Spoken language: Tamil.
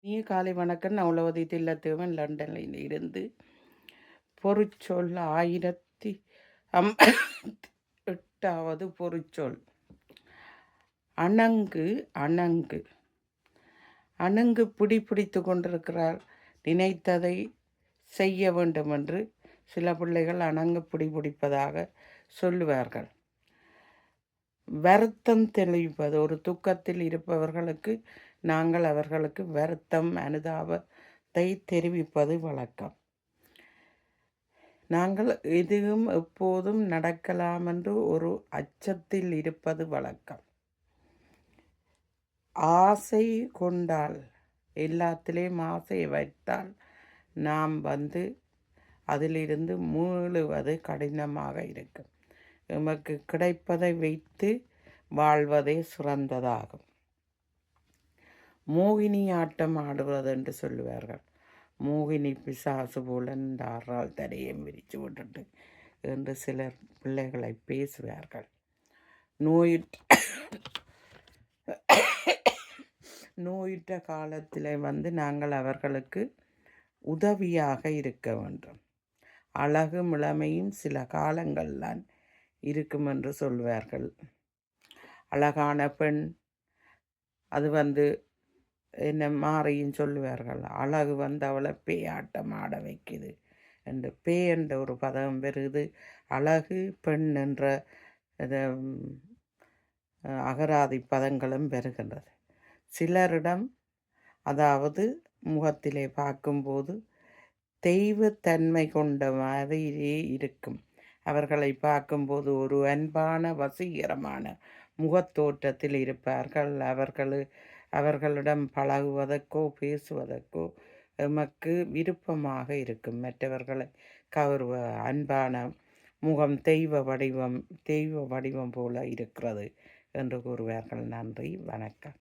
இனிய காலை வணக்கம். நான் உளவதி தில்லத்தேவன் லண்டனில் இருந்து. பொருட்சொல் 1008வது பொருட்சொல். அணங்கு அணங்கு. அணங்கு பிடித்து கொண்டிருக்கிறார். நினைத்ததை செய்ய வேண்டும் என்று சில பிள்ளைகள் அணங்கு பிடிப்பதாக சொல்லுவார்கள். வருத்தம் தெளிப்பது. ஒரு துக்கத்தில் இருப்பவர்களுக்கு நாங்கள் அவர்களுக்கு வருத்தம் அனுதாபத்தை தெரிவிப்பது வழக்கம். நாங்கள் எதுவும் எப்போதும் நடக்கலாம் என்று ஒரு அச்சத்தில் இருப்பது வழக்கம். ஆசை கொண்டால், எல்லாத்திலேயும் ஆசையை வைத்தால் நாம் அதிலிருந்து மீளுவது கடினமாக இருக்கும். நமக்கு கிடைப்பதை வைத்து வாழ்வதே சிறந்ததாகும். மோகினி ஆட்டம் ஆடுவது என்று சொல்லுவார்கள். மோகினி பிசாசு போல ஆறால் தரையும் விரித்து விட்டுட்டு என்று சிலர் பிள்ளைகளை பேசுவார்கள். நோயுற்ற காலத்தில் நாங்கள் அவர்களுக்கு உதவியாக இருக்க வேண்டும். அழகு இளமையும் சில காலங்கள்தான் இருக்கும் என்று சொல்வார்கள். அழகான பெண் அது என்ன மாறியும் சொல்லுவார்கள். அழகு அவளை பேயாட்டம் ஆட வைக்குது என்று. என்ற ஒரு பதம் வருது. அழகு பெண் என்ற அகராதி பதங்களும் வருகின்றது. சிலரிடம் அதாவது முகத்திலே பார்க்கும்போது தெய்வத்தன்மை கொண்ட மாதிரியே இருக்கும். அவர்களை பார்க்கும்போது ஒரு அன்பான வசீகரமான முகத்தோற்றத்தில் இருப்பார்கள். அவர்களிடம் பழகுவதற்கோ பேசுவதற்கோ எமக்கு விருப்பமாக இருக்கும். மற்றவர்களை கவர்வ அன்பான முகம் தெய்வ வடிவம் போல இருக்கிறது என்று கூறுவார்கள். நன்றி, வணக்கம்.